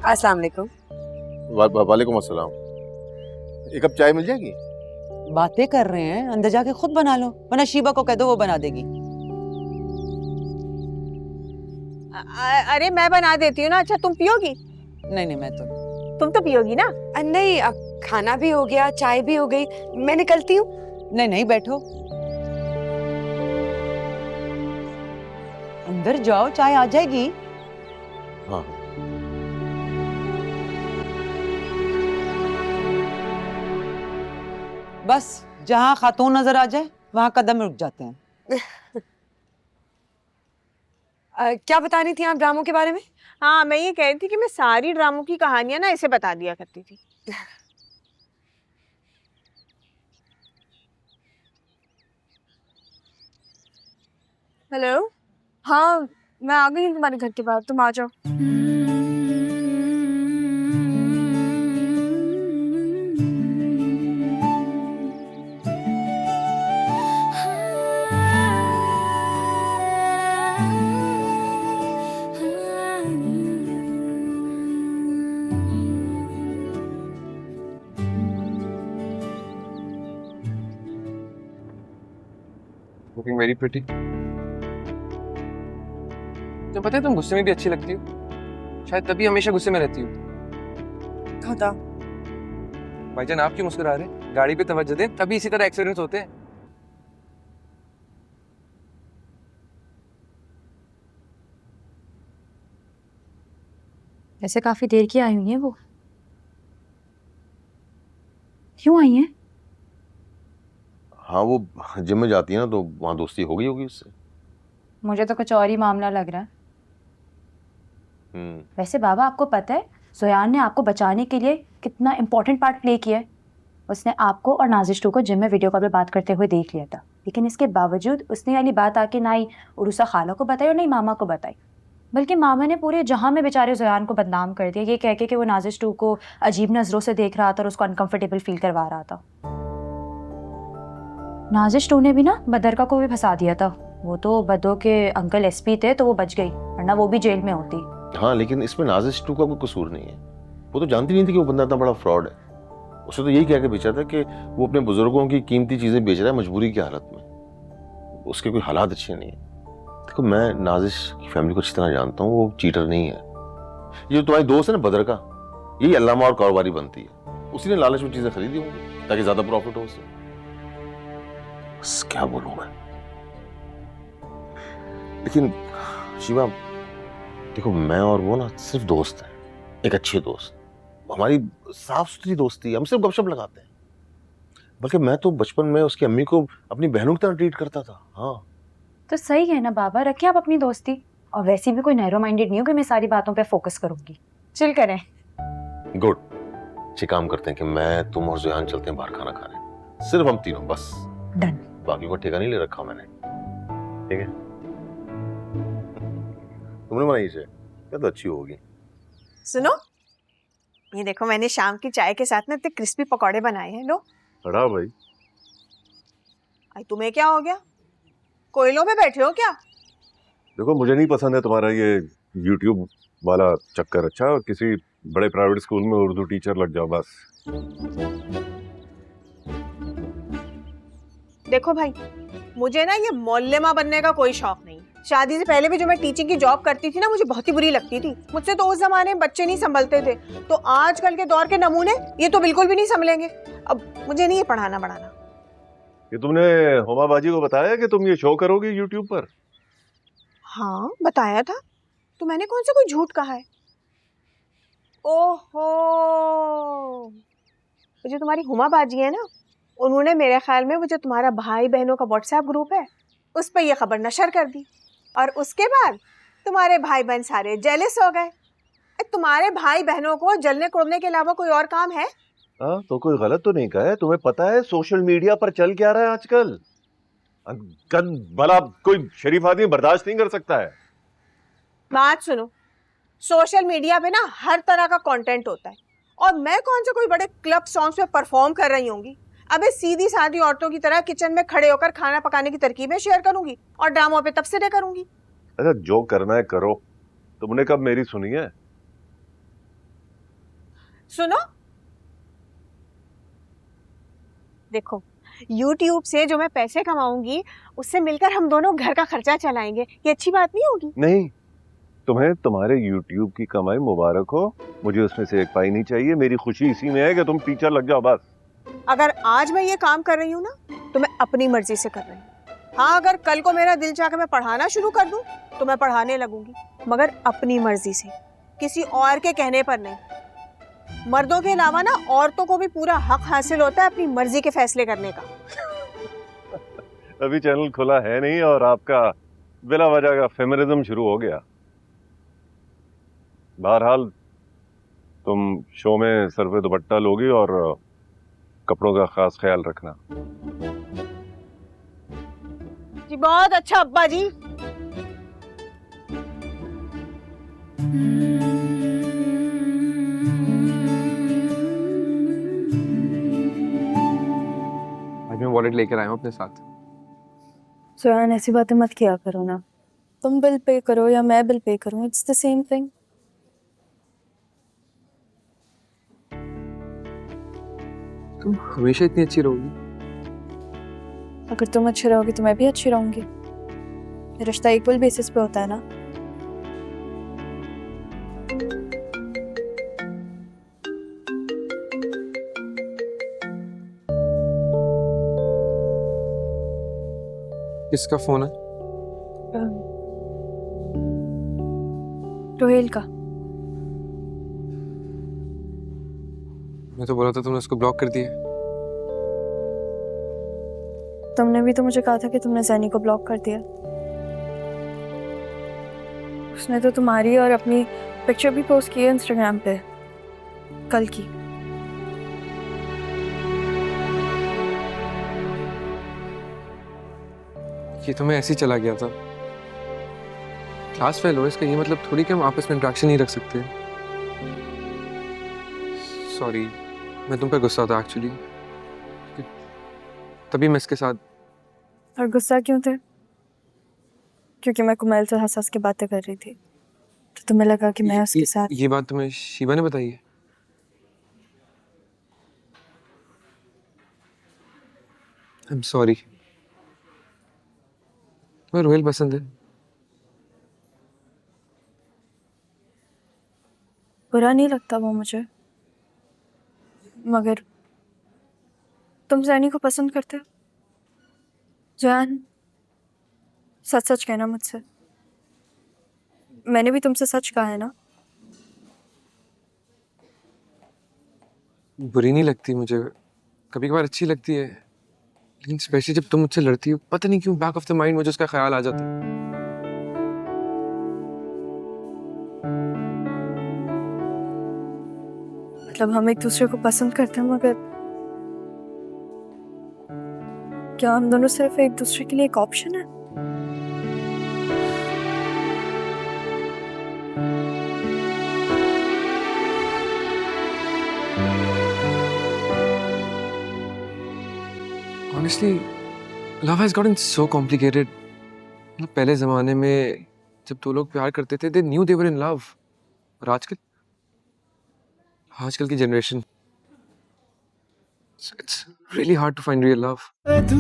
अस्सलाम वालेकुम। वालेकुम अस्सलाम। एक कप चाय मिल जाएगी? बातें कर रहे हैं, अंदर जाके खुद बना लो, वरना शीबा को कह दो वो बना देगी। अरे मैं बना देती हूँ ना। अच्छा तुम पियोगी? नहीं मैं तो तुम तो पियोगी ना? नहीं, खाना भी हो गया, चाय भी हो गई, मैं निकलती हूँ। नहीं बैठो, अंदर जाओ, चाय आ जाएगी। हाँ। बस जहाँ खातून नजर आ जाए वहाँ कदम रुक जाते हैं। क्या बता रही थी आप ड्रामों के बारे में? हाँ मैं ये कह रही थी कि मैं सारी ड्रामों की कहानियां ना इसे बता दिया करती थी। हेलो। हाँ मैं आ गई हूँ तुम्हारे घर के बाहर, तुम आ जाओ। Looking very pretty. तो पता है तुम गुस्से में भी अच्छी लगती हो, शायद तभी हमेशा गुस्से में रहती हो। खुदा, भाईजान आप क्यों मुस्कुरा रहे हैं? गाड़ी पे तवज्जो दें, तभी इसी तरह एक्सीडेंट्स होते हैं। ऐसे काफी देर की आई हुई है वो, क्यों आई है? हाँ वो जिम में जाती है ना, तो वहाँ दोस्ती हो गई होगी उससे। मुझे तो कुछ और ही मामला लग रहा है। वैसे बाबा आपको पता है ज़ोयान ने आपको बचाने के लिए कितना इम्पोर्टेंट पार्ट प्ले किया है। उसने आपको और नाजिश टू को जिम में वीडियो कॉल पे बात करते हुए देख लिया था, लेकिन इसके बावजूद उसने वाली बात आके ना ही उरुसा खाला को बताई और ना ही मामा को बताई, बल्कि मामा ने पूरे जहां में बेचारे ज़ोयान को बदनाम कर दिया, ये कह के कि वो नाजिश टू को अजीब नज़रों से देख रहा था और उसको अनकंफर्टेबल फील करवा रहा था। नाजिश टू ने भी ना बदरका को भी फंसा दिया था। वो तो बदो के अंकल एसपी थे तो वो बच गई, वरना वो भी जेल में होती। हाँ लेकिन इसमें नाजिश टू का कोई कसूर नहीं है। वो तो जानती नहीं थी कि वो बंदा इतना बड़ा फ्रॉड है। उसे तो यही कह के बेचा था कि वो अपने बुजुर्गों की कीमती चीजें बेच रहा है मजबूरी की हालत में। उसके कोई हालात अच्छे नहीं है। देखो मैं नाजिश की फैमिली को अच्छी तरह जानता हूँ, वो चीटर नहीं है। ये तुम्हारी दोस्त है ना बदरका, यही अल्लामा और कारोबारी बनती है। उसी ने लालच में चीजें खरीदी होंगी ताकि ज्यादा प्रॉफिट हो उसे। बस क्या बोलूं मैं। लेकिन शिवा देखो, मैं और वो ना सिर्फ दोस्त हैं, एक अच्छे दोस्त। हमारी साफ सुथरी दोस्ती है, हम सिर्फ गपशप लगाते हैं। बल्कि मैं तो बचपन में उसकी अम्मी को अपनी बहनों की तरह ट्रीट करता था। हाँ तो सही है ना बाबा, रखें आप अपनी दोस्ती। और वैसे भी कोई नैरो माइंडेड नहीं हो कि मैं सारी बातों पे फोकस करूंगी। चिल करें। गुड। अच्छे काम करते हैं कि मैं तुम और ज़ोयान चलते हैं बाहर खाना खाने, सिर्फ हम तीनों बस। डन। बाकी को ठेका नहीं ले रखा मैंने, ठीक है? तुमने बनाई इसे, क्या तो अच्छी होगी। सुनो, ये देखो मैंने शाम की चाय के साथ ना इतने क्रिस्पी पकौड़े बनाए हैं। लो। बड़ा भाई। आई तुम्हें क्या हो गया? कोयलों में बैठे हो क्या? देखो मुझे नहीं पसंद है तुम्हारा ये YouTube वाला चक्कर। अच्छा, और किसी बड़े प्राइवेट स्कूल में उर्दू टीचर लग जाओ बस। देखो भाई, मुझे ना ये मौल्लेमा बनने का कोई शौक नहीं। शादी से पहले भी जो मैं टीचिंग की जॉब करती थी ना, मुझे बहुत ही बुरी लगती थी। मुझसे तो उस जमाने में बच्चे नहीं संभलते थे, तो आजकल के दौर के नमूने ये तो बिल्कुल भी नहीं संभलेंगे। अब मुझे नहीं ये पढ़ाना बढ़ाना। ये तुमने हुमा बाजी को बताया कि तुम ये शो करोगे YouTube पर? हाँ बताया था, तो मैंने कौन सा कोई झूठ कहा है? ओहो, वो जो तुम्हारी हुमा बाजी है ना, उन्होंने मेरे ख्याल में वो जो तुम्हारा भाई बहनों का व्हाट्सएप ग्रुप है उस पर यह खबर नशर कर दी, और उसके बाद तुम्हारे भाई बहन सारे जेलस हो गए। तुम्हारे भाई बहनों को जलने कोड़ने के अलावा कोई और काम है? हाँ तो कोई गलत तो नहीं कहा है। तुम्हें पता है सोशल मीडिया पर चल क्या रहा है आजकल? गंद भला कोई शरीफ आदमी बर्दाश्त नहीं कर सकता है। बात सुनो, सोशल मीडिया पे ना हर तरह का कंटेंट होता है, और मैं कौन से कोई बड़े क्लब सॉन्ग्स पे परफॉर्म कर रही होंगी? अबे सीधी सादी औरतों की तरह किचन में खड़े होकर खाना पकाने की तरकीबें शेयर करूंगी और ड्रामों पे तबसरे करूंगी। अच्छा जो करना है करो, तुमने कब मेरी सुनी है? सुनो, देखो YouTube से जो मैं पैसे कमाऊंगी उससे मिलकर हम दोनों घर का खर्चा चलाएंगे, ये अच्छी बात नहीं होगी? नहीं, तुम्हें तुम्हारे YouTube की कमाई मुबारक हो, मुझे उसमें से एक पाई नहीं चाहिए। मेरी खुशी इसी में है कि तुम टीचर लग जाओ बस। अगर आज मैं ये काम कर रही हूँ ना तो मैं अपनी मर्जी से कर रही हूँ। हाँ, अगर कल को मेरा दिल चाहे मैं पढ़ाना शुरू कर दूँ तो मैं पढ़ाने लगूंगी, मगर अपनी मर्जी से, किसी और के कहने पर नहीं। मर्दों के अलावा ना औरतों को भी पूरा हक हासिल होता है अपनी मर्जी के फैसले करने का। अभी चैनल खुला है नहीं और आपका बिला वजह का फेमिनिज्म शुरू हो गया। बहरहाल तुम शो में सर पे दुपट्टा लोगी और कपड़ों का खास ख्याल रखना। जी बहुत अच्छा अब्बा जी। आज मैं वॉलेट लेकर आया हूँ अपने साथ। सुयान, ऐसी बातें मत किया करो ना। तुम बिल पे करो या मैं बिल पे करूं, इट्स द सेम थिंग। तुम हमेशा इतनी अच्छी रहोगी। अगर तुम अच्छी रहोगी तो मैं भी अच्छी रहूंगी। रिश्ता इक्वल बेसिस पे होता है ना। किसका फोन है? रोहेल का। मैं तो बोला था तुमने उसको ब्लॉक कर दिया। तुमने भी तो मुझे कहा था कि तुमने जैनी को ब्लॉक कर दिया। उसने तो तुम्हारी और अपनी पिक्चर भी पोस्ट की है इंस्टाग्राम पे, कल की। ये तो मैं ऐसे ही चला गया था। क्लास फेल हो इसका ये मतलब थोड़ी कि हम आपस में इंटरेक्शन नहीं रख सकते। सॉरी, मैं तुम पे गुस्सा था एक्चुअली, तभी मैं इसके साथ। और गुस्सा क्यों थे? क्योंकि मैं कुमैल से हंस हंस के बातें कर रही थी तो तुम्हें लगा कि मैं उसके साथ। ये बात तुम्हें शिवा ने बताई है? I am sorry. तुम्हें रोहेल पसंद है? बुरा नहीं लगता वो मुझे, मगर तुम जैनी को पसंद करते हो। जान, सच सच कहना मुझसे। मैंने भी तुमसे सच कहा है ना। बुरी नहीं लगती मुझे, कभी कभार अच्छी लगती है, लेकिन स्पेशली जब तुम मुझसे लड़ती हो, पता नहीं क्यों बैक ऑफ द माइंड मुझे उसका ख्याल आ जाता है। मतलब हम एक दूसरे को पसंद करते हैं, मगर क्या हम दोनों सिर्फ एक दूसरे के लिए एक ऑप्शन है? Honestly, love has gotten so complicated. मतलब पहले जमाने में जब दो लोग प्यार करते थे, they knew they were in love. और आजकल की generation, it's really hard to find real love.